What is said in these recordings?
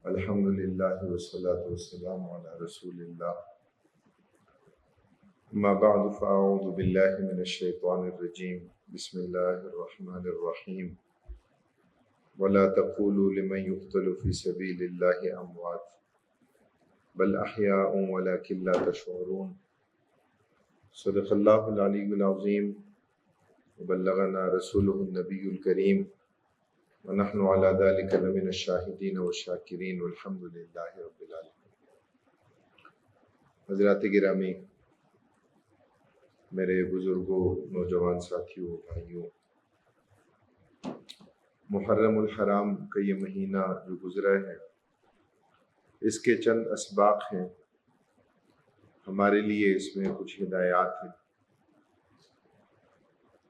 الحمد للہ والصلاة والسلام علی رسول اللہ اما بعد فاعوذ باللہ من الشیطان الرجیم بسم اللہ الرحمن الرحیم ولا تقولوا لمن يقتل في سبيل الله اموات بل احیاء ولكن لا تشعرون صدق اللہ العلی العظیم وبلغنا رسوله النبی الکریم ونحن على ذلك لمن الشاہدین والشاکرین والحمد للہ رب العالمین۔ حضرات گرامی، میرے بزرگوں، نوجوان ساتھیوں، بھائیوں، محرم الحرام کا یہ مہینہ جو گزرا ہے، اس کے چند اسباق ہیں، ہمارے لیے اس میں کچھ ہدایات ہیں،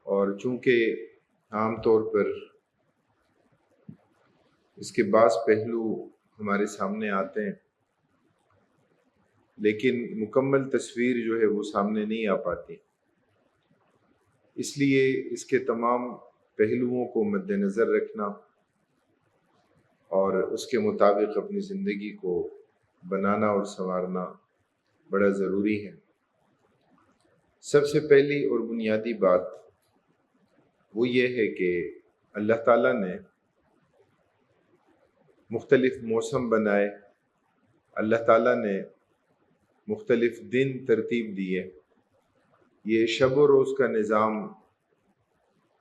اور چونکہ عام طور پر اس کے بعض پہلو ہمارے سامنے آتے ہیں، لیکن مکمل تصویر جو ہے وہ سامنے نہیں آ پاتی، اس لیے اس کے تمام پہلوؤں کو مد نظر رکھنا اور اس کے مطابق اپنی زندگی کو بنانا اور سنوارنا بڑا ضروری ہے۔ سب سے پہلی اور بنیادی بات وہ یہ ہے کہ اللہ تعالیٰ نے مختلف موسم بنائے، اللہ تعالیٰ نے مختلف دن ترتیب دیے۔ یہ شب و روز کا نظام،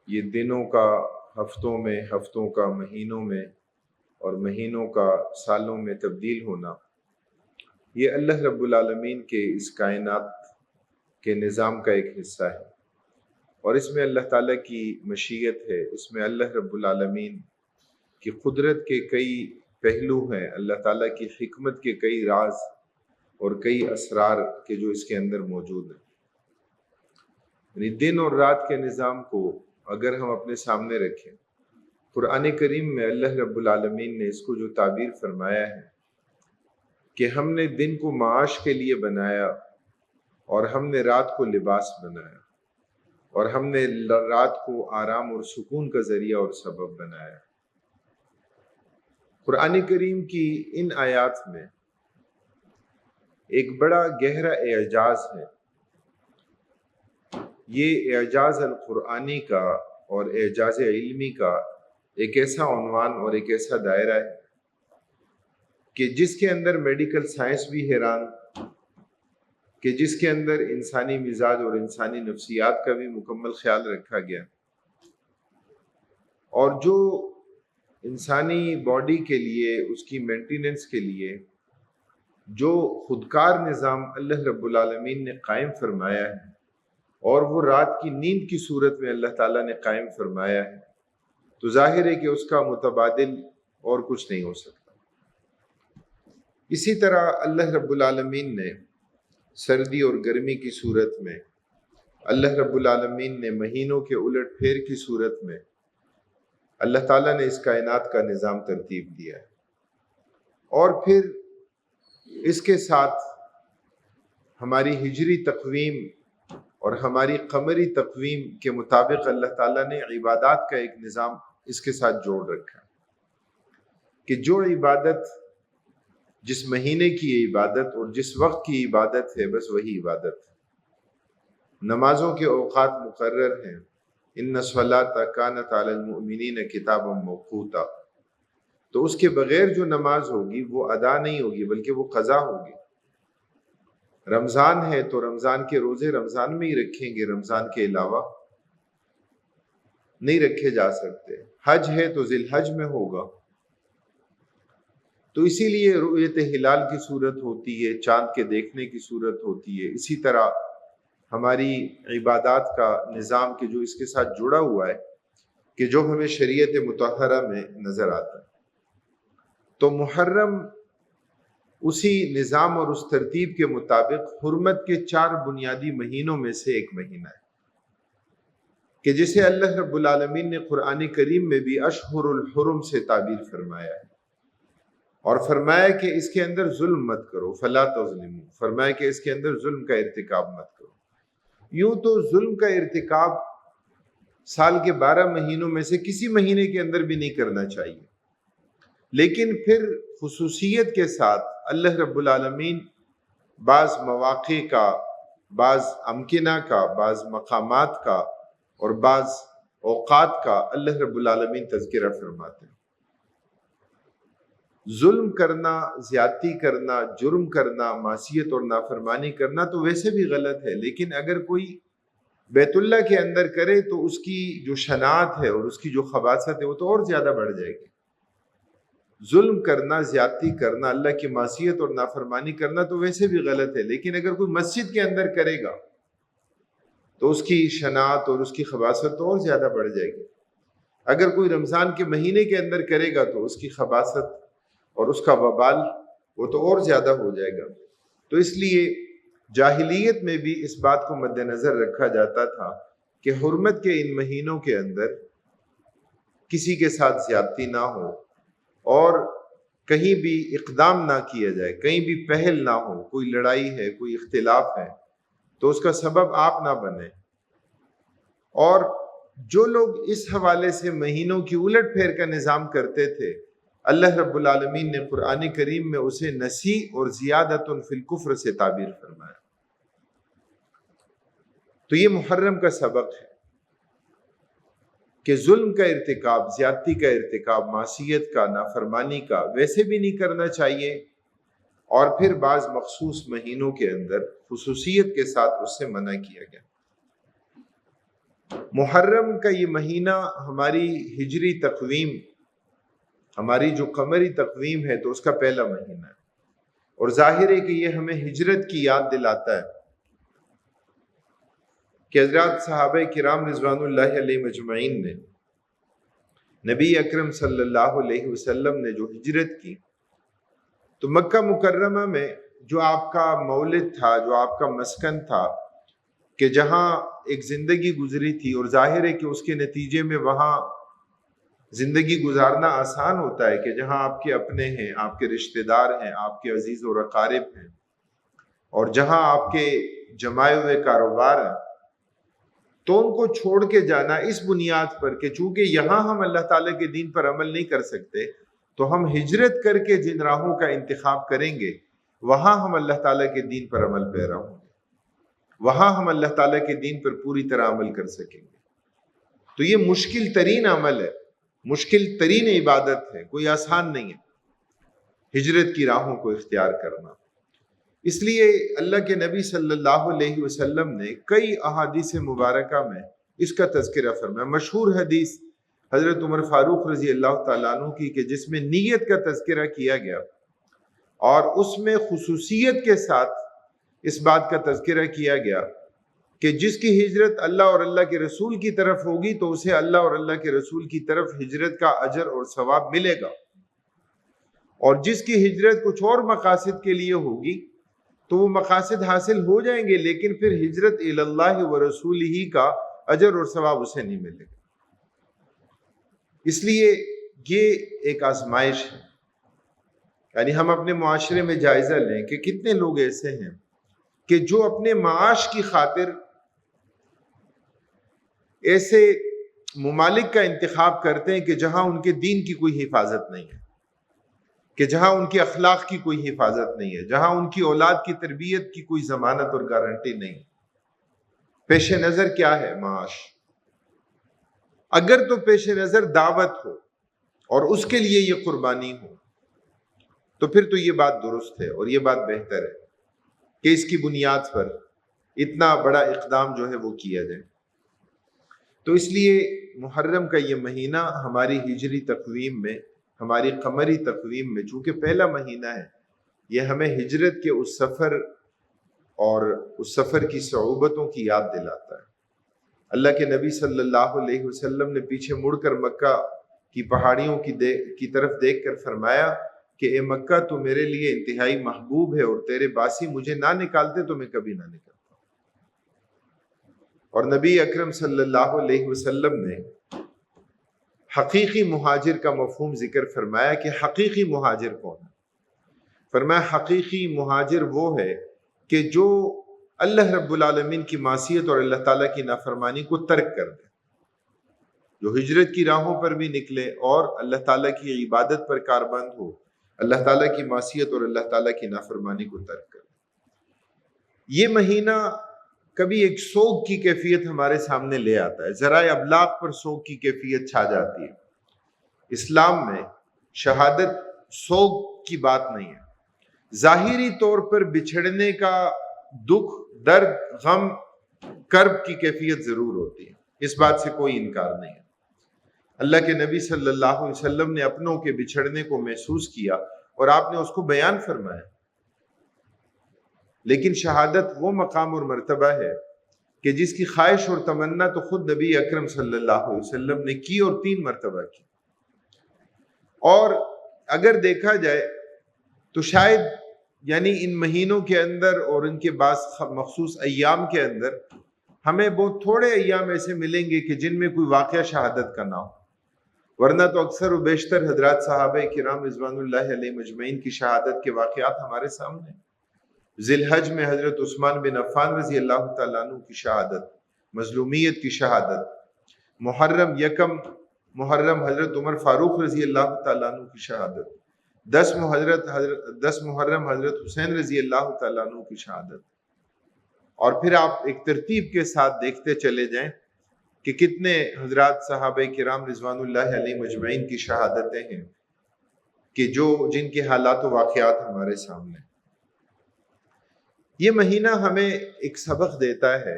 یہ دنوں کا ہفتوں میں، ہفتوں کا مہینوں میں، اور مہینوں کا سالوں میں تبدیل ہونا، یہ اللہ رب العالمین کے اس کائنات کے نظام کا ایک حصہ ہے، اور اس میں اللہ تعالیٰ کی مشیت ہے، اس میں اللہ رب العالمین کی قدرت کے کئی پہلو ہیں، اللہ تعالیٰ کی حکمت کے کئی راز اور کئی اسرار کے جو اس کے اندر موجود ہیں۔ یعنی دن اور رات کے نظام کو اگر ہم اپنے سامنے رکھیں، قرآن کریم میں اللہ رب العالمین نے اس کو جو تعبیر فرمایا ہے کہ ہم نے دن کو معاش کے لیے بنایا اور ہم نے رات کو لباس بنایا، اور ہم نے رات کو آرام اور سکون کا ذریعہ اور سبب بنایا۔ قرآن کریم کی ان آیات میں ایک بڑا گہرا اعجاز ہے۔ یہ اعجاز القرآنی کا اور اعجاز علمی کا ایک ایسا عنوان اور ایک ایسا دائرہ ہے کہ جس کے اندر میڈیکل سائنس بھی حیران، کہ جس کے اندر انسانی مزاج اور انسانی نفسیات کا بھی مکمل خیال رکھا گیا، اور جو انسانی باڈی کے لیے، اس کی مینٹیننس کے لیے جو خودکار نظام اللہ رب العالمین نے قائم فرمایا ہے، اور وہ رات کی نیند کی صورت میں اللہ تعالیٰ نے قائم فرمایا ہے، تو ظاہر ہے کہ اس کا متبادل اور کچھ نہیں ہو سکتا۔ اسی طرح اللہ رب العالمین نے سردی اور گرمی کی صورت میں، اللہ رب العالمین نے مہینوں کے الٹ پھیر کی صورت میں اللہ تعالیٰ نے اس کائنات کا نظام ترتیب دیا ہے، اور پھر اس کے ساتھ ہماری ہجری تقویم اور ہماری قمری تقویم کے مطابق اللہ تعالیٰ نے عبادات کا ایک نظام اس کے ساتھ جوڑ رکھا ہے کہ جو عبادت جس مہینے کی عبادت اور جس وقت کی عبادت ہے، بس وہی عبادت ہے۔ نمازوں کے اوقات مقرر ہیں، ان الصلاۃ کانت علی المؤمنین کتابا موقوتا، تو اس کے بغیر جو نماز ہوگی وہ ادا نہیں ہوگی بلکہ وہ قضا ہوگی۔ رمضان ہے تو رمضان کے روزے رمضان میں ہی رکھیں گے، رمضان کے علاوہ نہیں رکھے جا سکتے۔ حج ہے تو ذی الحج میں ہوگا۔ تو اسی لیے رؤیت ہلال کی صورت ہوتی ہے، چاند کے دیکھنے کی صورت ہوتی ہے۔ اسی طرح ہماری عبادات کا نظام کے جو اس کے ساتھ جڑا ہوا ہے کہ جو ہمیں شریعت مطہرہ میں نظر آتا ہے۔ تو محرم اسی نظام اور اس ترتیب کے مطابق حرمت کے 4 بنیادی مہینوں میں سے ایک مہینہ ہے کہ جسے اللہ رب العالمین نے قرآن کریم میں بھی اشہر الحرم سے تعبیر فرمایا ہے، اور فرمایا کہ اس کے اندر ظلم مت کرو، فلا تظلموا، فرمایا کہ اس کے اندر ظلم کا ارتکاب مت کرو۔ یوں تو ظلم کا ارتکاب سال کے 12 مہینوں میں سے کسی مہینے کے اندر بھی نہیں کرنا چاہیے، لیکن پھر خصوصیت کے ساتھ اللہ رب العالمین بعض مواقع کا، بعض امکنہ کا، بعض مقامات کا اور بعض اوقات کا اللہ رب العالمین تذکرہ فرماتے ہیں۔ ظلم کرنا، زیادتی کرنا، جرم کرنا، معصیت اور نافرمانی کرنا تو ویسے بھی غلط ہے، لیکن اگر کوئی بیت اللہ کے اندر کرے تو اس کی جو شناعت ہے اور اس کی جو خباثت ہے وہ تو اور زیادہ بڑھ جائے گی۔ ظلم کرنا، زیادتی کرنا، اللہ کی معصیت اور نافرمانی کرنا تو ویسے بھی غلط ہے، لیکن اگر کوئی مسجد کے اندر کرے گا تو اس کی شناعت اور اس کی خباثت تو اور زیادہ بڑھ جائے گی۔ اگر کوئی رمضان کے مہینے کے اندر کرے گا تو اس کی خباثت اور اس کا وبال وہ تو اور زیادہ ہو جائے گا۔ تو اس لیے جاہلیت میں بھی اس بات کو مد نظر رکھا جاتا تھا کہ حرمت کے ان مہینوں کے اندر کسی کے ساتھ زیادتی نہ ہو اور کہیں بھی اقدام نہ کیا جائے، کہیں بھی پہل نہ ہو۔ کوئی لڑائی ہے، کوئی اختلاف ہے تو اس کا سبب آپ نہ بنیں۔ اور جو لوگ اس حوالے سے مہینوں کی الٹ پھیر کا نظام کرتے تھے، اللہ رب العالمین نے قرآن کریم میں اسے نسی اور زیادۃ فی الکفر سے تعبیر فرمایا۔ تو یہ محرم کا سبق ہے کہ ظلم کا ارتکاب، زیادتی کا ارتکاب، معصیت کا، نافرمانی کا ویسے بھی نہیں کرنا چاہیے، اور پھر بعض مخصوص مہینوں کے اندر خصوصیت کے ساتھ اس سے منع کیا گیا۔ محرم کا یہ مہینہ ہماری ہجری تقویم، ہماری جو قمری تقویم ہے تو اس کا پہلا مہینہ ہے، اور ظاہر ہے کہ یہ ہمیں ہجرت کی یاد دلاتا ہے کہ حضرات صحابہ کرام رضوان اللہ علیہ مجمعین نے نبی اکرم صلی اللہ علیہ وسلم نے جو ہجرت کی تو مکہ مکرمہ میں جو آپ کا مولد تھا، جو آپ کا مسکن تھا، کہ جہاں ایک زندگی گزری تھی، اور ظاہر ہے کہ اس کے نتیجے میں وہاں زندگی گزارنا آسان ہوتا ہے کہ جہاں آپ کے اپنے ہیں، آپ کے رشتہ دار ہیں، آپ کے عزیز و اقارب ہیں، اور جہاں آپ کے جمائے ہوئے کاروبار ہیں، تو ان کو چھوڑ کے جانا اس بنیاد پر کہ چونکہ یہاں ہم اللہ تعالیٰ کے دین پر عمل نہیں کر سکتے تو ہم ہجرت کر کے جن راہوں کا انتخاب کریں گے وہاں ہم اللہ تعالیٰ کے دین پر عمل پیرا ہوں گے، وہاں ہم اللہ تعالیٰ کے دین پر پوری طرح عمل کر سکیں گے۔ تو یہ مشکل ترین عمل ہے، مشکل ترین عبادت ہے، کوئی آسان نہیں ہے ہجرت کی راہوں کو اختیار کرنا۔ اس لیے اللہ کے نبی صلی اللہ علیہ وسلم نے کئی احادیث مبارکہ میں اس کا تذکرہ فرمایا۔ مشہور حدیث حضرت عمر فاروق رضی اللہ تعالیٰ عنہ کی کہ جس میں نیت کا تذکرہ کیا گیا، اور اس میں خصوصیت کے ساتھ اس بات کا تذکرہ کیا گیا کہ جس کی ہجرت اللہ اور اللہ کے رسول کی طرف ہوگی تو اسے اللہ اور اللہ کے رسول کی طرف ہجرت کا اجر اور ثواب ملے گا، اور جس کی ہجرت کچھ اور مقاصد کے لیے ہوگی تو وہ مقاصد حاصل ہو جائیں گے لیکن پھر ہجرت الی اللہ و رسولہ کا اجر اور ثواب اسے نہیں ملے گا۔ اس لیے یہ ایک آزمائش ہے، یعنی ہم اپنے معاشرے میں جائزہ لیں کہ کتنے لوگ ایسے ہیں کہ جو اپنے معاش کی خاطر ایسے ممالک کا انتخاب کرتے ہیں کہ جہاں ان کے دین کی کوئی حفاظت نہیں ہے، کہ جہاں ان کے اخلاق کی کوئی حفاظت نہیں ہے، جہاں ان کی اولاد کی تربیت کی کوئی ضمانت اور گارنٹی نہیں۔ پیش نظر کیا ہے؟ معاش۔ اگر تو پیش نظر دعوت ہو اور اس کے لیے یہ قربانی ہو تو پھر تو یہ بات درست ہے اور یہ بات بہتر ہے کہ اس کی بنیاد پر اتنا بڑا اقدام جو ہے وہ کیا جائے۔ تو اس لیے محرم کا یہ مہینہ ہماری ہجری تقویم میں، ہماری قمری تقویم میں چونکہ پہلا مہینہ ہے، یہ ہمیں ہجرت کے اس سفر اور اس سفر کی صعوبتوں کی یاد دلاتا ہے۔ اللہ کے نبی صلی اللہ علیہ وسلم نے پیچھے مڑ کر مکہ کی پہاڑیوں کی طرف دیکھ کر فرمایا کہ اے مکہ تو میرے لیے انتہائی محبوب ہے اور تیرے باسی مجھے نہ نکالتے تو میں کبھی نہ نکلتا۔ اور نبی اکرم صلی اللہ علیہ وسلم نے حقیقی مہاجر کا مفہوم ذکر فرمایا کہ حقیقی مہاجر کون ہے؟ فرمایا حقیقی مہاجر وہ ہے کہ جو اللہ رب العالمین کی معصیت اور اللہ تعالیٰ کی نافرمانی کو ترک کر دے، جو ہجرت کی راہوں پر بھی نکلے اور اللہ تعالیٰ کی عبادت پر کاربند ہو، اللہ تعالیٰ کی معصیت اور اللہ تعالیٰ کی نافرمانی کو ترک کرے۔ یہ مہینہ کبھی ایک سوگ کی کیفیت ہمارے سامنے لے آتا ہے، ذرائع ابلاغ پر سوگ کی کیفیت چھا جاتی ہے۔ اسلام میں شہادت سوگ کی بات نہیں ہے۔ ظاہری طور پر بچھڑنے کا دکھ، درد، غم، کرب کی کیفیت ضرور ہوتی ہے، اس بات سے کوئی انکار نہیں ہے۔ اللہ کے نبی صلی اللہ علیہ وسلم نے اپنوں کے بچھڑنے کو محسوس کیا اور آپ نے اس کو بیان فرمایا، لیکن شہادت وہ مقام اور مرتبہ ہے کہ جس کی خواہش اور تمنا تو خود نبی اکرم صلی اللہ علیہ وسلم نے کی اور 3 مرتبہ کی۔ اور اگر دیکھا جائے تو شاید یعنی ان مہینوں کے اندر اور ان کے بعض مخصوص ایام کے اندر ہمیں بہت تھوڑے ایام ایسے ملیں گے کہ جن میں کوئی واقعہ شہادت کا نہ ہو، ورنہ تو اکثر و بیشتر حضرات صحابہ کرام رضوان اللہ علیہ مجمعین کی شہادت کے واقعات ہمارے سامنے ہیں۔ ذی الحج میں حضرت عثمان بن عفان رضی اللہ تعالیٰ عنہ کی شہادت، مظلومیت کی شہادت، محرم یکم محرم حضرت عمر فاروق رضی اللہ تعالیٰ عنہ کی شہادت، 10 محرم حضرت حسین رضی اللہ تعالیٰ عنہ کی شہادت، اور پھر آپ ایک ترتیب کے ساتھ دیکھتے چلے جائیں کہ کتنے حضرات صحابہ کرام رضوان اللہ علیہ مجمعین کی شہادتیں ہیں کہ جن کے حالات و واقعات ہمارے سامنے۔ یہ مہینہ ہمیں ایک سبق دیتا ہے،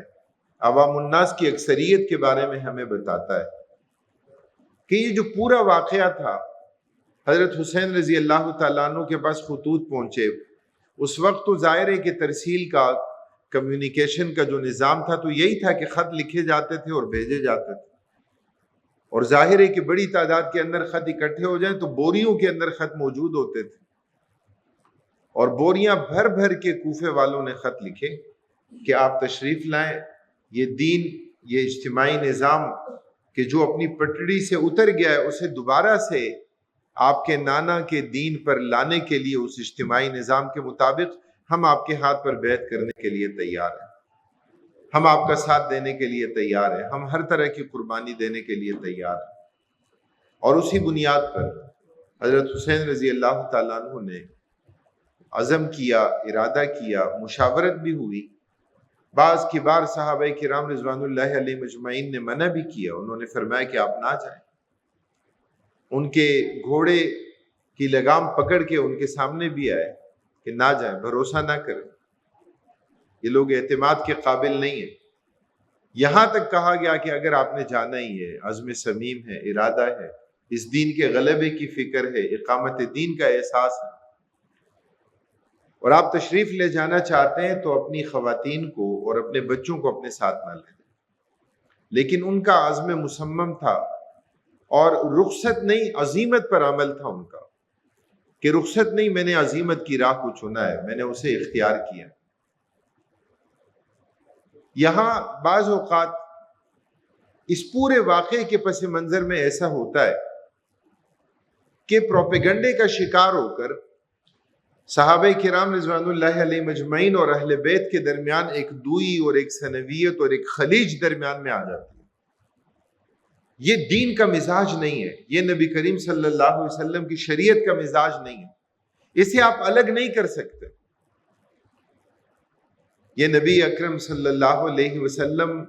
عوام الناس کی اکثریت کے بارے میں ہمیں بتاتا ہے کہ یہ جو پورا واقعہ تھا، حضرت حسین رضی اللہ تعالیٰ عنہ کے پاس خطوط پہنچے، اس وقت تو ظاہر ہے کہ ترسیل کا، کمیونیکیشن کا جو نظام تھا تو یہی تھا کہ خط لکھے جاتے تھے اور بھیجے جاتے تھے، اور ظاہر ہے کہ بڑی تعداد کے اندر خط اکٹھے ہو جائیں تو بوریوں کے اندر خط موجود ہوتے تھے، اور بوریاں بھر بھر کے کوفے والوں نے خط لکھے کہ آپ تشریف لائیں، یہ دین، یہ اجتماعی نظام کہ جو اپنی پٹڑی سے اتر گیا ہے اسے دوبارہ سے آپ کے نانا کے دین پر لانے کے لیے، اس اجتماعی نظام کے مطابق ہم آپ کے ہاتھ پر بیعت کرنے کے لیے تیار ہیں، ہم آپ کا ساتھ دینے کے لیے تیار ہیں، ہم ہر طرح کی قربانی دینے کے لیے تیار ہیں۔ اور اسی بنیاد پر حضرت حسین رضی اللہ تعالیٰ عنہ نے عزم کیا، ارادہ کیا، مشاورت بھی ہوئی، بعض کبار صحابہ کرام رضوان اللہ علیہ مجمعین نے منع بھی کیا، انہوں نے فرمایا کہ آپ نہ جائیں، ان کے گھوڑے کی لگام پکڑ کے ان کے سامنے بھی آئے کہ نہ جائیں، بھروسہ نہ کریں، یہ لوگ اعتماد کے قابل نہیں ہیں۔ یہاں تک کہا گیا کہ اگر آپ نے جانا ہی ہے، عزم صمیم ہے، ارادہ ہے، اس دین کے غلبے کی فکر ہے، اقامت دین کا احساس ہے، اور آپ تشریف لے جانا چاہتے ہیں تو اپنی خواتین کو اور اپنے بچوں کو اپنے ساتھ نہ لے جائیں۔ لیکن ان کا عزم مصمم تھا اور رخصت نہیں، عزیمت پر عمل تھا ان کا، کہ رخصت نہیں، میں نے عزیمت کی راہ کو چنا ہے، میں نے اسے اختیار کیا۔ یہاں بعض اوقات اس پورے واقعے کے پس منظر میں ایسا ہوتا ہے کہ پروپیگنڈے کا شکار ہو کر صحابہ کرام رضوان اللہ علیہ مجمعین اور اہل بیت کے درمیان ایک دوئی اور ایک سنویت اور ایک خلیج درمیان میں آ جاتی ہے۔ یہ دین کا مزاج نہیں ہے، یہ نبی کریم صلی اللہ علیہ وسلم کی شریعت کا مزاج نہیں ہے، اسے آپ الگ نہیں کر سکتے۔ یہ نبی اکرم صلی اللہ علیہ وسلم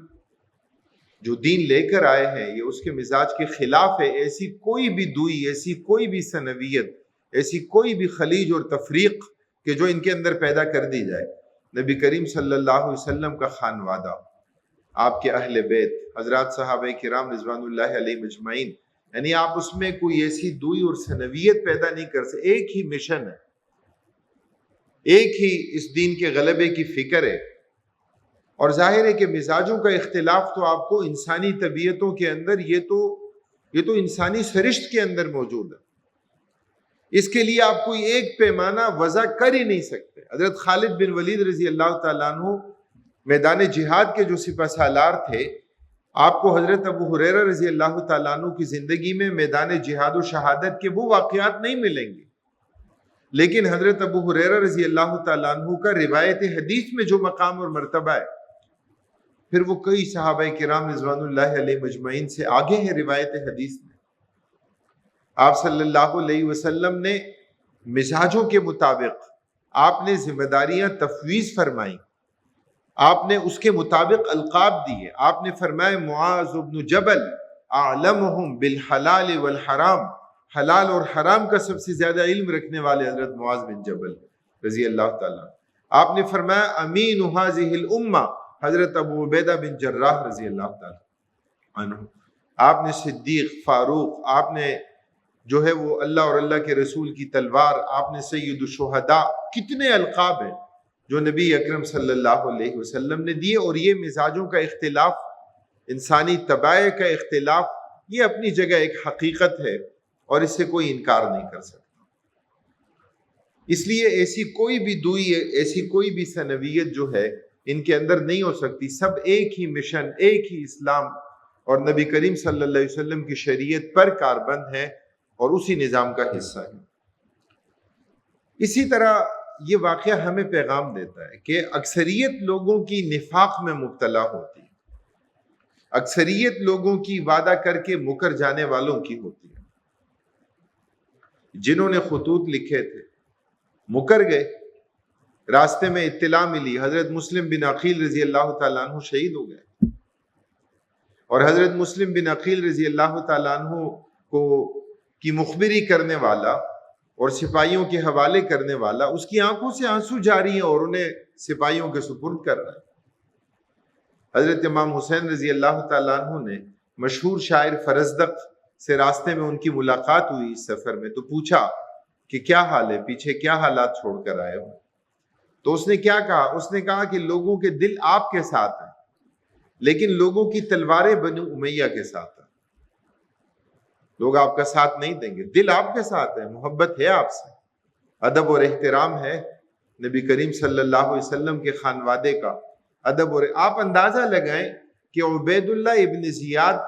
جو دین لے کر آئے ہیں یہ اس کے مزاج کے خلاف ہے۔ ایسی کوئی بھی دوئی، ایسی کوئی بھی سنویت، ایسی کوئی بھی خلیج اور تفریق کہ جو ان کے اندر پیدا کر دی جائے، نبی کریم صلی اللہ علیہ وسلم کا خانوادہ، آپ کے اہل بیت، حضرات صحابہ کرام رضوان اللہ علیہ مجمعین، یعنی آپ اس میں کوئی ایسی دوئی اور سنویت پیدا نہیں کر سکتے۔ ایک ہی مشن ہے، ایک ہی اس دین کے غلبے کی فکر ہے، اور ظاہر ہے کہ مزاجوں کا اختلاف تو آپ کو انسانی طبیعتوں کے اندر، یہ تو انسانی سرشت کے اندر موجود ہے، اس کے لیے آپ کوئی ایک پیمانہ وضع کر ہی نہیں سکتے۔ حضرت خالد بن ولید رضی اللہ تعالیٰ عنہ میدان جہاد کے جو سپہ سالار تھے، آپ کو حضرت ابو ہریرہ رضی اللہ تعالیٰ عنہ کی زندگی میں میدان جہاد و شہادت کے وہ واقعات نہیں ملیں گے، لیکن حضرت ابو ہریرہ رضی اللہ تعالیٰ عنہ کا روایت حدیث میں جو مقام اور مرتبہ ہے پھر وہ کئی صحابہ کرام رضوان اللہ علیہ مجمعین سے آگے ہیں روایت حدیث میں. آپ صلی اللہ علیہ وسلم نے مزاجوں کے مطابق آپ نے ذمہ داریاں تفویض فرمائیں، آپ نے اس کے مطابق القاب دیے. آپ نے فرمایا معاذ بن جبل اعلمہم بالحلال والحرام، حلال اور حرام کا سب سے زیادہ علم رکھنے والے حضرت معاذ بن جبل رضی اللہ تعالیٰ. آپ نے فرمایا امین هذه الامہ حضرت ابو عبیدہ بن جراح رضی اللہ تعالیٰ عنہ. آپ نے صدیق، فاروق، آپ نے جو ہے وہ اللہ اور اللہ کے رسول کی تلوار، آپ نے سید الشہداء، کتنے القاب ہیں جو نبی اکرم صلی اللہ علیہ وسلم نے دیے. اور یہ مزاجوں کا اختلاف، انسانی طبائع کا اختلاف، یہ اپنی جگہ ایک حقیقت ہے اور اس سے کوئی انکار نہیں کر سکتا. اس لیے ایسی کوئی بھی دوئی، ایسی کوئی بھی ثنویت جو ہے ان کے اندر نہیں ہو سکتی. سب ایک ہی مشن، ایک ہی اسلام اور نبی کریم صلی اللہ علیہ وسلم کی شریعت پر کاربند ہے اور اسی نظام کا حصہ ہے. اسی طرح یہ واقعہ ہمیں پیغام دیتا ہے کہ اکثریت لوگوں کی نفاق میں مبتلا ہوتی ہے، اکثریت لوگوں کی وعدہ کر کے مکر جانے والوں کی ہوتی ہے. جنہوں نے خطوط لکھے تھے مکر گئے، راستے میں اطلاع ملی، حضرت مسلم بن عقیل رضی اللہ تعالیٰ عنہ شہید ہو گئے، اور حضرت مسلم بن عقیل رضی اللہ تعالیٰ عنہ کو کی مخبری کرنے والا اور سپاہیوں کے حوالے کرنے والا، اس کی آنکھوں سے آنسو جاری ہیں اور انہیں سپاہیوں کے سپرد کر رہا ہے. حضرت امام حسین رضی اللہ تعالیٰ عنہ نے مشہور شاعر فرزدق سے راستے میں ان کی ملاقات ہوئی اس سفر میں، تو پوچھا کہ کیا حال ہے، پیچھے کیا حالات چھوڑ کر آئے ہو؟ تو اس نے کیا کہا؟ اس نے کہا کہ لوگوں کے دل آپ کے ساتھ ہیں لیکن لوگوں کی تلواریں بنو امیہ کے ساتھ ہیں. لوگ آپ کا ساتھ نہیں دیں گے، دل آپ کے ساتھ ہے، محبت ہے آپ سے، ادب اور احترام ہے نبی کریم صلی اللہ علیہ وسلم کے خانوادے کا ادب. اور آپ اندازہ لگائیں کہ عبید اللہ ابن زیاد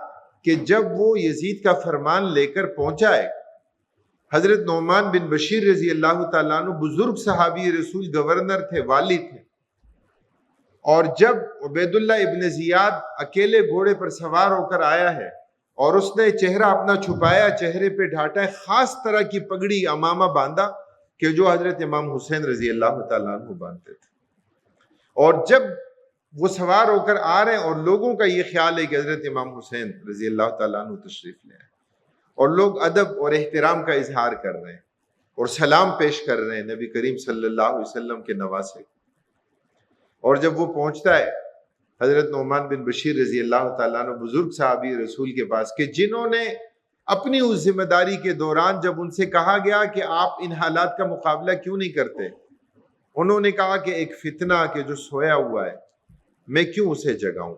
کہ جب وہ یزید کا فرمان لے کر پہنچا ہے، حضرت نعمان بن بشیر رضی اللہ تعالیٰ عنہ بزرگ صحابی رسول، گورنر تھے، والی تھے، اور جب عبید اللہ ابن زیاد اکیلے گھوڑے پر سوار ہو کر آیا ہے اور اس نے چہرہ اپنا چھپایا، چہرے پہ ڈھانٹا ہے، خاص طرح کی پگڑی امامہ باندھا کہ جو حضرت امام حسین رضی اللہ تعالیٰ عنہ باندھتے تھے. اور جب وہ سوار ہو کر آ رہے ہیں اور لوگوں کا یہ خیال ہے کہ حضرت امام حسین رضی اللہ تعالیٰ عنہ تشریف لے آئے، اور لوگ ادب اور احترام کا اظہار کر رہے ہیں اور سلام پیش کر رہے ہیں نبی کریم صلی اللہ علیہ وسلم کے نواسے. اور جب وہ پہنچتا ہے حضرت نعمان بن بشیر رضی اللہ تعالیٰ عنہ بزرگ صحابی رسول کے پاس، کہ جنہوں نے اپنی اس ذمہ داری کے دوران جب ان سے کہا گیا کہ آپ ان حالات کا مقابلہ کیوں نہیں کرتے، انہوں نے کہا کہ ایک فتنہ کہ جو سویا ہوا ہے میں کیوں اسے جگاؤں،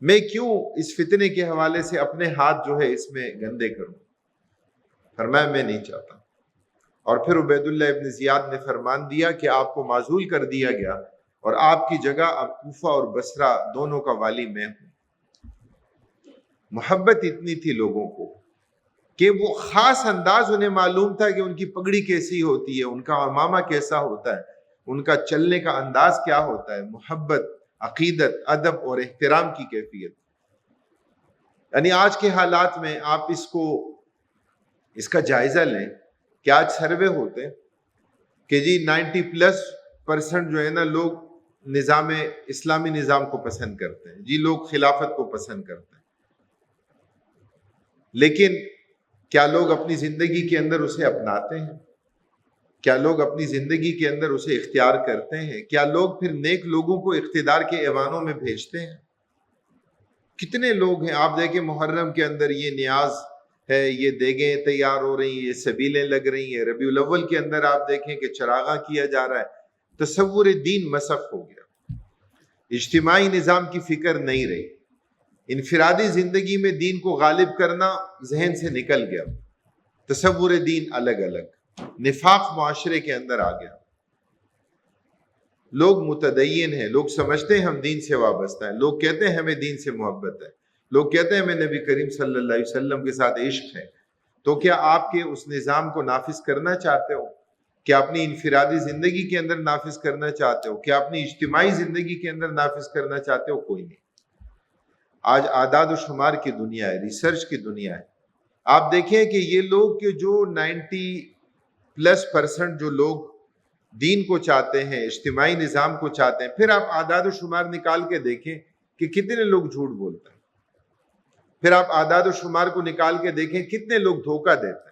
میں کیوں اس فتنے کے حوالے سے اپنے ہاتھ جو ہے اس میں گندے کروں. فرمایا میں نہیں چاہتا. اور پھر عبید اللہ ابن زیاد نے فرمان دیا کہ آپ کو معزول کر دیا گیا اور آپ کی جگہ اب کوفہ اور بصرہ دونوں کا والی میں ہوں. محبت اتنی تھی لوگوں کو کہ وہ خاص انداز انہیں معلوم تھا کہ ان کی پگڑی کیسی ہوتی ہے، ان کا امامہ کیسا ہوتا ہے، ان کا چلنے کا انداز کیا ہوتا ہے. محبت، عقیدت، ادب اور احترام کی کیفیت. یعنی آج کے حالات میں آپ اس کا جائزہ لیں کہ آج سروے ہوتے ہیں کہ جی 90% جو ہے نا لوگ اسلامی نظام کو پسند کرتے ہیں، جی لوگ خلافت کو پسند کرتے ہیں، لیکن کیا لوگ اپنی زندگی کے اندر اسے اپناتے ہیں؟ کیا لوگ اپنی زندگی کے اندر اسے اختیار کرتے ہیں؟ کیا لوگ پھر نیک لوگوں کو اقتدار کے ایوانوں میں بھیجتے ہیں؟ کتنے لوگ ہیں آپ دیکھیں محرم کے اندر یہ نیاز ہے، یہ دیگیں تیار ہو رہی ہیں، یہ سبیلیں لگ رہی ہیں، ربیع الاول کے اندر آپ دیکھیں کہ چراغاں کیا جا رہا ہے. تصور دین مسخ ہو گیا، اجتماعی نظام کی فکر نہیں رہی، انفرادی زندگی میں دین کو غالب کرنا ذہن سے نکل گیا، تصور دین الگ الگ، نفاق معاشرے کے اندر آ گیا. لوگ متدین ہیں، لوگ سمجھتے ہیں ہم دین سے وابستہ ہیں، لوگ کہتے ہیں ہمیں دین سے محبت ہے، لوگ کہتے ہیں ہمیں نبی کریم صلی اللہ علیہ وسلم کے ساتھ عشق ہے. تو کیا آپ کے اس نظام کو نافذ کرنا چاہتے ہو؟ کیا اپنی انفرادی زندگی کے اندر نافذ کرنا چاہتے ہو؟ کیا اپنی اجتماعی زندگی کے اندر نافذ کرنا چاہتے ہو؟ کوئی نہیں. آج اعداد و شمار کی دنیا ہے، ریسرچ کی دنیا ہے. آپ دیکھیں کہ یہ لوگ کہ جو 90+% جو لوگ دین کو چاہتے ہیں، اجتماعی نظام کو چاہتے ہیں، پھر آپ اعداد و شمار نکال کے دیکھیں کہ کتنے لوگ جھوٹ بولتے ہیں. پھر آپ اعداد و شمار کو نکال کے دیکھیں کتنے لوگ دھوکہ دیتے ہیں،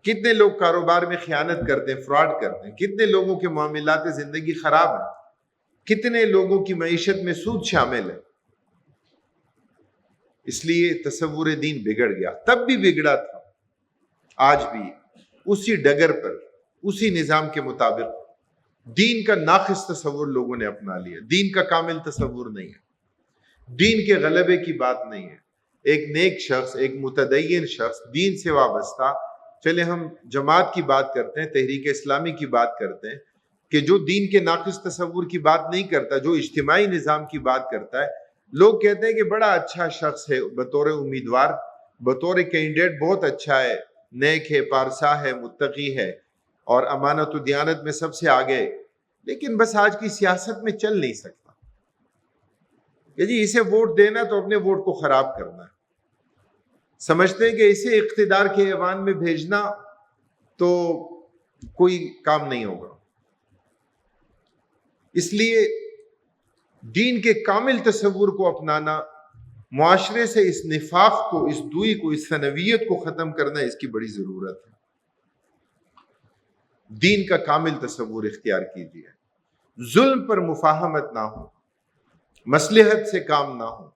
کتنے لوگ کاروبار میں خیانت کرتے ہیں، فراڈ کرتے ہیں، کتنے لوگوں کے معاملات زندگی خراب ہیں، کتنے لوگوں کی معیشت میں سود شامل ہے. اس لیے تصور دین بگڑ گیا. تب بھی بگڑا تھا، آج بھی اسی ڈگر پر، اسی نظام کے مطابق دین کا ناقص تصور لوگوں نے اپنا لیا. دین کا کامل تصور نہیں ہے، دین کے غلبے کی بات نہیں ہے. ایک نیک شخص، ایک متدین شخص دین سے وابستہ، چلے ہم جماعت کی بات کرتے ہیں، تحریک اسلامی کی بات کرتے ہیں، کہ جو دین کے ناقص تصور کی بات نہیں کرتا، جو اجتماعی نظام کی بات کرتا ہے، لوگ کہتے ہیں کہ بڑا اچھا شخص ہے، بطور امیدوار، بطور کینڈیڈیٹ بہت اچھا ہے، نیک ہے، پارسا ہے، متقی ہے، اور امانت و دیانت میں سب سے آگے، لیکن بس آج کی سیاست میں چل نہیں سکتا. کہ جی اسے ووٹ دینا تو اپنے ووٹ کو خراب کرنا ہے. سمجھتے ہیں کہ اسے اقتدار کے ایوان میں بھیجنا تو کوئی کام نہیں ہوگا. اس لیے دین کے کامل تصور کو اپنانا، معاشرے سے اس نفاق کو، اس دوئی کو، اس ثنویت کو ختم کرنا، اس کی بڑی ضرورت ہے. دین کا کامل تصور اختیار کیجیے. ظلم پر مفاہمت نہ ہو، مصلحت سے کام نہ ہو،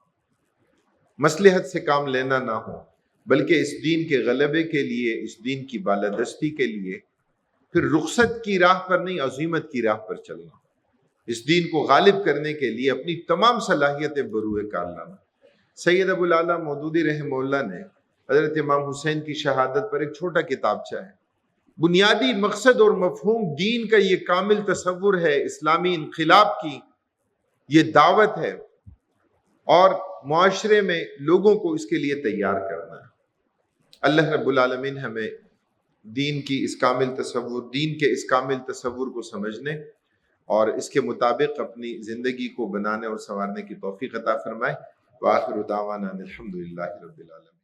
مصلحت سے کام لینا نہ ہو، بلکہ اس دین کے غلبے کے لیے، اس دین کی بالادستی کے لیے پھر رخصت کی راہ پر نہیں، عزیمت کی راہ پر چلنا. اس دین کو غالب کرنے کے لیے اپنی تمام صلاحیتیں بروئے کار لانا. سید ابو الاعلیٰ مودودی رحمہ اللہ نے حضرت امام حسین کی شہادت پر ایک چھوٹا کتابچہ ہے. بنیادی مقصد اور مفہوم دین کا یہ کامل تصور ہے، اسلامی انقلاب کی یہ دعوت ہے، اور معاشرے میں لوگوں کو اس کے لیے تیار کرنا ہے. اللہ رب العالمین ہمیں دین کی اس کامل تصور، دین کے اس کامل تصور کو سمجھنے اور اس کے مطابق اپنی زندگی کو بنانے اور سنوارنے کی توفیق عطا فرمائے. وآخر دعوانا الحمدللہ رب العالمین.